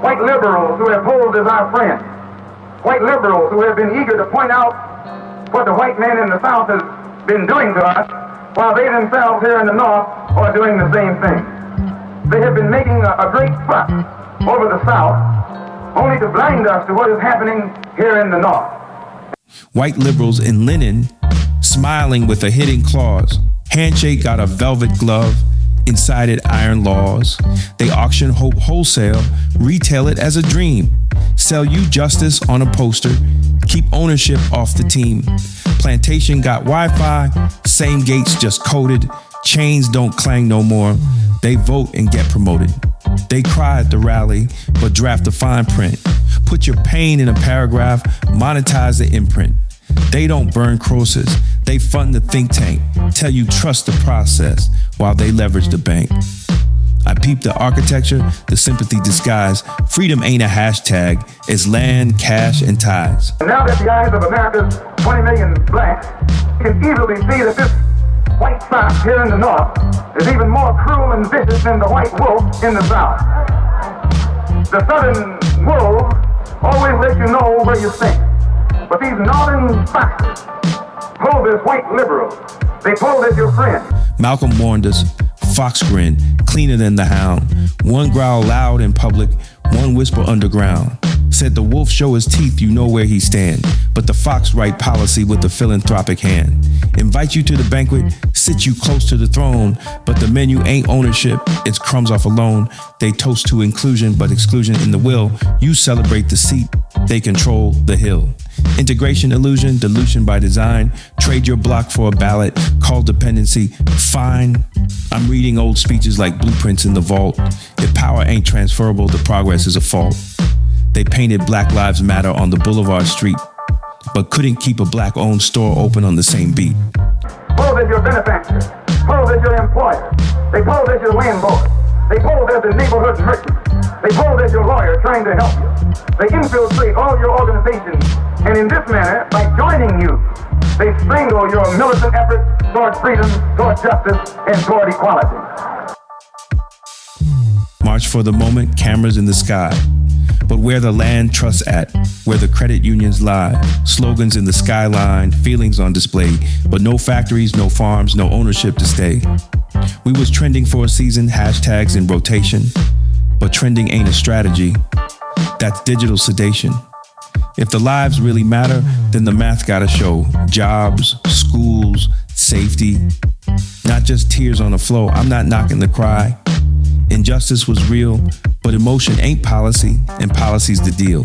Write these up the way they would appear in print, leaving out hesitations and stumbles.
white liberals who have posed as our friends, white liberals who have been eager to point out what the white man in the South has been doing to us, while they themselves here in the North are doing the same thing. They have been making a great fuss over the South, only to blind us to what is happening here in the North. White liberals in linen, smiling with a hidden clause. Handshake got a velvet glove, inside it iron laws. They auction hope wholesale, retail it as a dream. Sell you justice on a poster, keep ownership off the team. Plantation got Wi-Fi, same gates just coded. Chains don't clang no more. They vote and get promoted. They cry at the rally, but draft the fine print. Put your pain in a paragraph, monetize the imprint. They don't burn crosses, they fund the think tank, tell you trust the process while they leverage the bank. I peep the architecture, the sympathy disguise. Freedom ain't a hashtag, it's land, cash, and ties. Now that the eyes of America's 20 million blacks can easily see that this white fox here in the North is even more cruel and vicious than the white wolf in the South. The southern wolves always let you know where you stand. But these northern foxes pose as white liberals. They pose as your friends. Malcolm warned us, fox grin, cleaner than the hound. One growl loud in public, one whisper underground. Said the wolf show his teeth, you know where he stand. But the fox write policy with a philanthropic hand. Invite you to the banquet, sit you close to the throne. But the menu ain't ownership, it's crumbs off a loan. They toast to inclusion, but exclusion in the will. You celebrate the seat, they control the hill. Integration illusion, dilution by design. Trade your block for a ballot, call dependency fine. I'm reading old speeches like blueprints in the vault. If power ain't transferable, the progress is a fault. They painted Black Lives Matter on the Boulevard Street, but couldn't keep a black-owned store open on the same beat. Pose as your benefactor, pose as your employer, they pose as your landlord, they pose as the neighborhood merchant, they pose as your lawyer trying to help you. They infiltrate all your organizations, and in this manner, by joining you, they strangle your militant efforts toward freedom, toward justice, and toward equality. March for the moment, cameras in the sky. But where the land trusts at, where the credit unions lie, slogans in the skyline, feelings on display, but no factories, no farms, no ownership to stay. We was trending for a season, hashtags in rotation, but trending ain't a strategy. That's digital sedation. If the lives really matter, then the math gotta show. Jobs, schools, safety, not just tears on the floor. I'm not knocking the cry. Injustice was real, but emotion ain't policy, and policy's the deal.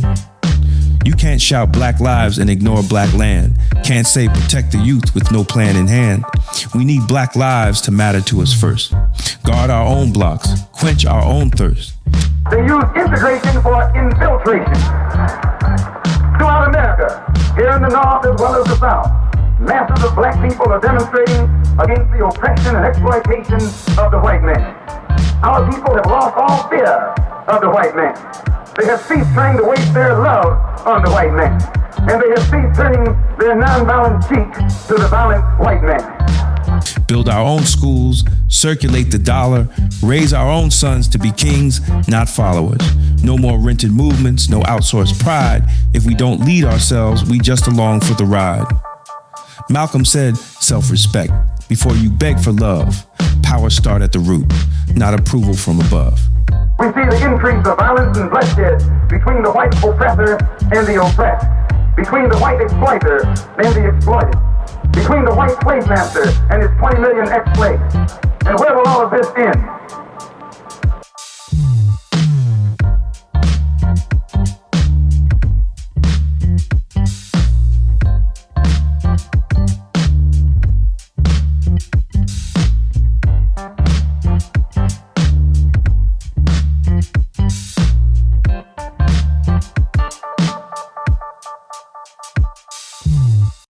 You can't shout black lives and ignore black land. Can't say protect the youth with no plan in hand. We need black lives to matter to us first. Guard our own blocks, quench our own thirst. They use integration for infiltration. Throughout America, here in the North as well as the South, masses of black people are demonstrating against the oppression and exploitation of the white man. Our people have lost all fear of the white man. They have ceased trying to waste their love on the white man. And they have ceased turning their nonviolent cheek to the violent white man. Build our own schools, circulate the dollar, raise our own sons to be kings, not followers. No more rented movements, no outsourced pride. If we don't lead ourselves, we just along for the ride. Malcolm said, self-respect. Before you beg for love, power start at the root, not approval from above. We see the increase of violence and bloodshed between the white oppressor and the oppressed, between the white exploiter and the exploited, between the white slave master and his 20 million ex-slaves. And where will all of this end?